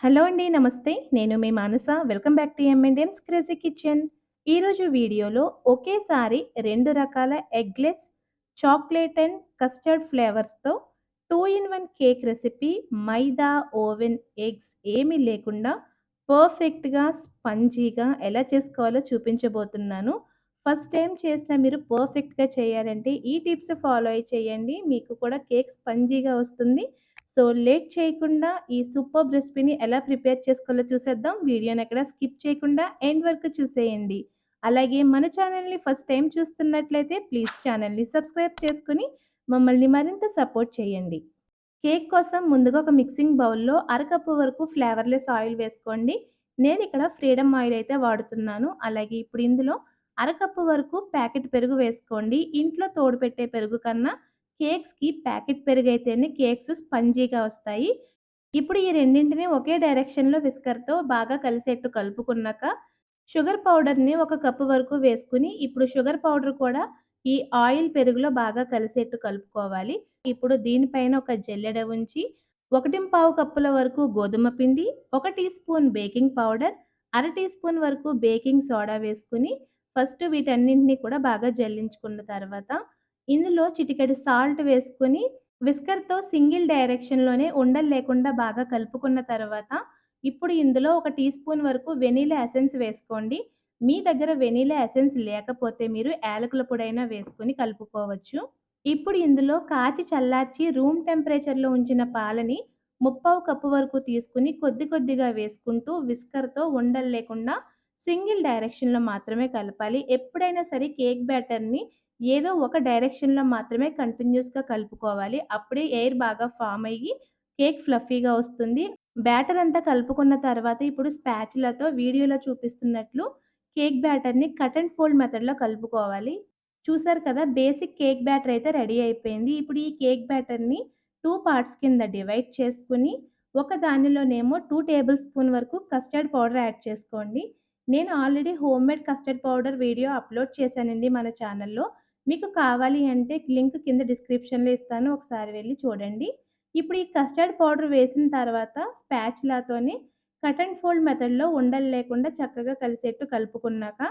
Hello అండి. నమస్తే. నేను మీ Manasa. Welcome back to MMDMs crazy kitchen. ఈరోజు వీడియోలో ఒకేసారి 2 రకాల ఎగ్‌లెస్ చాక్లేట్ అండ్ కస్టర్డ్ ఫ్లేవర్స్‌తో 2 ఇన్ 1 కేక్ రెసిపీ మైదా, ఓవెన్, ఎగ్స్ ఏమీ లేకుండా పర్ఫెక్ట్‌గా, స్పంజీగా ఎలా చేసుకోవాలో చూపించబోతున్నాను. ఫస్ట్ టైమ్ చేసిన మీరు పర్ఫెక్ట్‌గా చేయాలంటే ఈ టిప్స్ ఫాలో అయ్యి చేయండి. మీకు కూడా కేక్ స్పంజీగా వస్తుంది. సో, లేట్ చేయకుండా ఈ సూపర్బ్ రెసిపీని ఎలా ప్రిపేర్ చేసుకోవాలో చూసేద్దాం. వీడియోని ఎక్కడ స్కిప్ చేయకుండా ఎండ్ వరకు చూసేయండి. అలాగే మన ఛానల్‌ని ఫస్ట్ టైమ్ చూస్తున్నట్లయితే ప్లీజ్ ఛానల్‌ని సబ్స్క్రైబ్ చేసుకొని మమ్మల్ని మరింత సపోర్ట్ చేయండి. కేక్ కోసం ముందుగా ఒక మిక్సింగ్ బౌల్‌లో అరకప్పు వరకు ఫ్లేవర్‌లెస్ ఆయిల్ వేసుకోండి. నేనిక్కడ ఫ్రీడమ్ ఆయిల్ అయితే వాడుతున్నాను. అలాగే ఇప్పుడు ఇందులో అరకప్పు వరకు ప్యాకెట్ పెరుగు వేసుకోండి. ఇంట్లో తోడుపెట్టే పెరుగు కన్నా కేక్స్‌కి ప్యాకెట్ పెరుగైతేనే కేక్స్ స్పంజీగా వస్తాయి. ఇప్పుడు ఈ రెండింటిని ఒకే డైరెక్షన్‌లో విస్కర్‌తో బాగా కలిసేట్టు కలుపుకున్నాక, షుగర్ పౌడర్‌ని ఒక కప్పు వరకు వేసుకొని, ఇప్పుడు షుగర్ పౌడర్ కూడా ఈ ఆయిల్, పెరుగులో బాగా కలిసేట్టు కలుపుకోవాలి. ఇప్పుడు దీనిపైన ఒక జల్లెడ ఉంచి, 1 కప్పుల వరకు గోధుమ పిండి, 1 టీ స్పూన్ బేకింగ్ పౌడర్, అర టీ స్పూన్ వరకు బేకింగ్ సోడా వేసుకొని, ఫస్ట్ వీటన్నింటిని కూడా బాగా జల్లించుకున్న తర్వాత, ఇందులో చిటికెడు సాల్ట్ వేసుకొని విస్కర్‌తో సింగిల్ డైరెక్షన్‌లోనే ఉండలు లేకుండా బాగా కలుపుకున్న తర్వాత, ఇప్పుడు ఇందులో ఒక టీ స్పూన్ వరకు వెనిల్లా ఎసెన్స్ వేసుకోండి. మీ దగ్గర వెనిల్లా ఎసెన్స్ లేకపోతే మీరు యాలకుల పొడైనా వేసుకొని కలుపుకోవచ్చు. ఇప్పుడు ఇందులో కాచి చల్లార్చి రూమ్ టెంపరేచర్‌లో ఉంచిన పాలని 3/4 కప్పు వరకు తీసుకొని కొద్ది కొద్దిగా వేసుకుంటూ విస్కర్‌తో ఉండలు లేకుండా సింగిల్ డైరెక్షన్‌లో మాత్రమే కలపాలి. ఎప్పుడైనా సరే కేక్ బ్యాటర్‌ని ఏదో ఒక డైరెక్షన్‌లో మాత్రమే కంటిన్యూయస్‌గా కలుపుకోవాలి. అప్పుడే ఎయిర్ బాగా ఫార్మ్ అయ్యి కేక్ ఫ్లఫీగా వస్తుంది. బ్యాటర్ అంతా కలుపుకున్న తర్వాత ఇప్పుడు స్పాచులాతో వీడియోలో చూపిస్తున్నట్లు కేక్ బ్యాటర్‌ని కట్ అండ్ ఫోల్డ్ మెథడ్‌లో కలుపుకోవాలి. చూసారు కదా! బేసిక్ కేక్ బ్యాటర్ అయితే రెడీ అయిపోయింది. ఇప్పుడు ఈ కేక్ బ్యాటర్‌ని 2 పార్ట్స్ కింద డివైడ్ చేసుకొని, ఒక దానిలోనేమో 2 టేబుల్ స్పూన్ వరకు కస్టర్డ్ పౌడర్ యాడ్ చేసుకోండి. నేను already homemade custard powder video upload చేశానండి మన ఛానల్‌లో. మీకు కావాలి అంటే లింక్ కింద డిస్క్రిప్షన్‌లో ఇస్తాను. ఒకసారి వెళ్లి చూడండి. ఇప్పుడు ఈ కస్టర్డ్ పౌడర్ వేసిన తర్వాత స్పాచులాతోని కట్ అండ్ ఫోల్డ్ మెథడ్‌లో ఉండలు లేకుండా చక్కగా కలిసేట్టు కలుపుకున్నాక,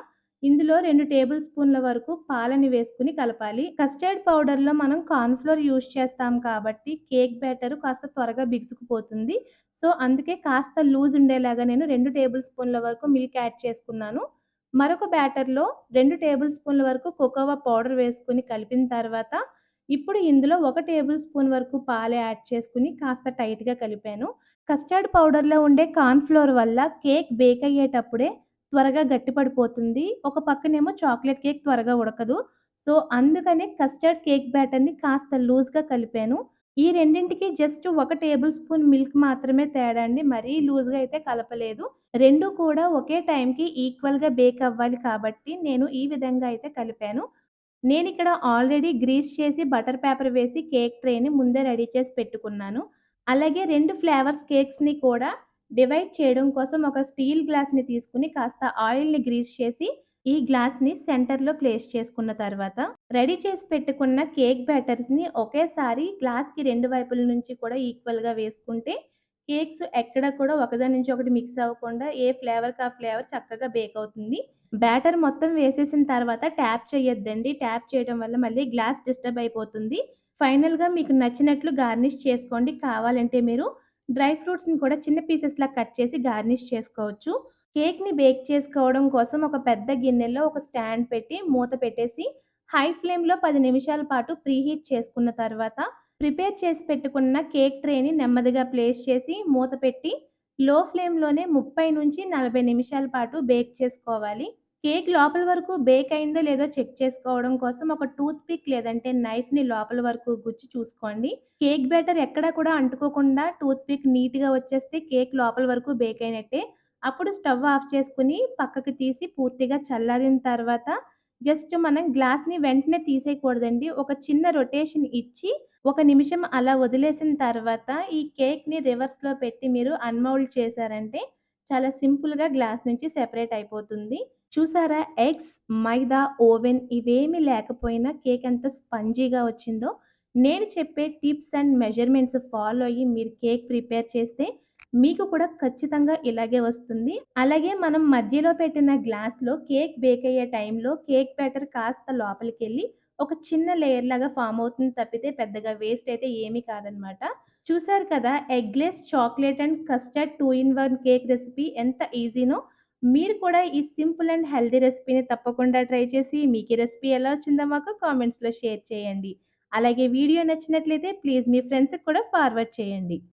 ఇందులో 2 టేబుల్ స్పూన్ల వరకు పాలని వేసుకొని కలపాలి. కస్టర్డ్ పౌడర్‌లో మనం కార్న్ ఫ్లోర్ యూజ్ చేస్తాం కాబట్టి కేక్ బ్యాటర్ కాస్త త్వరగా బిగుసుకుపోతుంది. సో, అందుకే కాస్త లూజ్ ఉండేలాగా నేను 2 టేబుల్ స్పూన్ల వరకు మిల్క్ యాడ్ చేసుకున్నాను. మరొక బ్యాటర్‌లో 2 టేబుల్ స్పూన్ల వరకు కోకోవా పౌడర్ వేసుకొని కలిపిన తర్వాత, ఇప్పుడు ఇందులో 1 టేబుల్ స్పూన్ వరకు పాలు యాడ్ చేసుకొని కాస్త టైట్‌గా కలిపాను. కస్టర్డ్ పౌడర్‌లో ఉండే కార్న్ ఫ్లోర్ వల్ల కేక్ బేక్ అయ్యేటప్పుడే త్వరగా గట్టిపడిపోతుంది. ఒక పక్కనేమో చాక్లేట్ కేక్ త్వరగా ఉడకదు. సో, అందుకనే కస్టర్డ్ కేక్ బ్యాటర్‌ని కాస్త లూజ్‌గా కలిపాను. ఈ రెండింటికి జస్ట్ 1 టేబుల్ స్పూన్ మిల్క్ మాత్రమే తేడా అండి. మరీ లూజ్‌గా అయితే కలపలేదు. 2 కూడా ఒకే టైంకి ఈక్వల్‌గా బేక్ అవ్వాలి కాబట్టి నేను ఈ విధంగా అయితే కలిపాను. నేనిక్కడ ఆల్రెడీ గ్రీస్ చేసి బటర్ పేపర్ వేసి కేక్ ట్రేని ముందే రెడీ చేసి పెట్టుకున్నాను. అలాగే 2 ఫ్లేవర్స్ కేక్స్‌ని కూడా డివైడ్ చేయడం కోసం ఒక స్టీల్ గ్లాస్‌ని తీసుకొని కాస్త ఆయిల్‌ని గ్రీస్ చేసి ఈ గ్లాస్‌ని సెంటర్‌లో ప్లేస్ చేసుకున్న తర్వాత రెడీ చేసి పెట్టుకున్న కేక్ బ్యాటర్స్‌ని ఒకేసారి గ్లాస్‌కి 2 వైపుల నుంచి కూడా ఈక్వల్‌గా వేసుకుంటే కేక్స్ ఎక్కడ కూడా ఒకదాని నుంచి ఒకటి మిక్స్ అవ్వకుండా ఏ ఫ్లేవర్‌కి ఆ ఫ్లేవర్ చక్కగా బేక్ అవుతుంది. బ్యాటర్ మొత్తం వేసేసిన తర్వాత ట్యాప్ చేయొద్దండి. ట్యాప్ చేయడం వల్ల మళ్ళీ గ్లాస్ డిస్టర్బ్ అయిపోతుంది. ఫైనల్‌గా మీకు నచ్చినట్లు గార్నిష్ చేసుకోండి. కావాలంటే మీరు డ్రై ఫ్రూట్స్‌ని కూడా చిన్న పీసెస్‌లా కట్ చేసి గార్నిష్ చేసుకోవచ్చు. కేక్‌ని బేక్ చేసుకోవడం కోసం ఒక పెద్ద గిన్నెలో ఒక స్టాండ్ పెట్టి మూత పెట్టేసి హై ఫ్లేమ్‌లో 10 నిమిషాల పాటు ప్రీహీట్ చేసుకున్న తర్వాత ప్రిపేర్ చేసి పెట్టుకున్న కేక్ ట్రేని నెమ్మదిగా ప్లేస్ చేసి మూత పెట్టి లో ఫ్లేమ్‌లోనే 30-40 నిమిషాల పాటు బేక్ చేసుకోవాలి. కేక్ లోపల వరకు బేక్ అయిందో లేదో చెక్ చేసుకోవడం కోసం ఒక టూత్ పిక్ లేదంటే నైఫ్‌ని లోపల వరకు గుచ్చి చూసుకోండి. కేక్ బ్యాటర్ ఎక్కడా కూడా అంటుకోకుండా టూత్ పిక్ నీట్‌గా వచ్చేస్తే కేక్ లోపల వరకు బేక్ అయినట్టే. అప్పుడు స్టవ్ ఆఫ్ చేసుకొని పక్కకి తీసి పూర్తిగా చల్లారిన తర్వాత జస్ట్ మనం గ్లాస్‌ని వెంటనే తీసేయకూడదండి. ఒక చిన్న రొటేషన్ ఇచ్చి ఒక నిమిషం అలా వదిలేసిన తర్వాత ఈ కేక్‌ని రివర్స్‌లో పెట్టి మీరు అన్‌మౌల్డ్ చేశారంటే చాలా సింపుల్‌గా గ్లాస్ నుంచి సెపరేట్ అయిపోతుంది. చూసారా? ఎగ్స్, మైదా, ఓవెన్ ఇవేమీ లేకపోయినా కేక్ ఎంత స్పంజీగా వచ్చిందో. నేను చెప్పే టిప్స్ అండ్ మెజర్‌మెంట్స్ ఫాలో అయ్యి మీరు కేక్ ప్రిపేర్ చేస్తే మీకు కూడా ఖచ్చితంగా ఇలాగే వస్తుంది. అలాగే మనం మధ్యలో పెట్టిన గ్లాస్‌లో కేక్ బేక్ అయ్యే టైంలో కేక్ బ్యాటర్ కాస్త లోపలికెళ్ళి ఒక చిన్న లేయర్ లాగా ఫార్మ్ అవుతుంది తప్పితే పెద్దగా వేస్ట్ అయితే ఏమీ కాదనమాట. చూసారు కదా! Eggless chocolate and custard 2 in 1 cake recipe ఎంత ఈజీనో. మీరు కూడా ఈ సింపుల్ అండ్ హెల్తీ రెసిపీని తప్పకుండా ట్రై చేసి మీకు ఈ రెసిపీ ఎలా వచ్చిందో మాకు కామెంట్స్‌లో షేర్ చేయండి. అలాగే వీడియో నచ్చినట్లయితే ప్లీజ్ మీ ఫ్రెండ్స్‌కి కూడా ఫార్వర్డ్ చేయండి.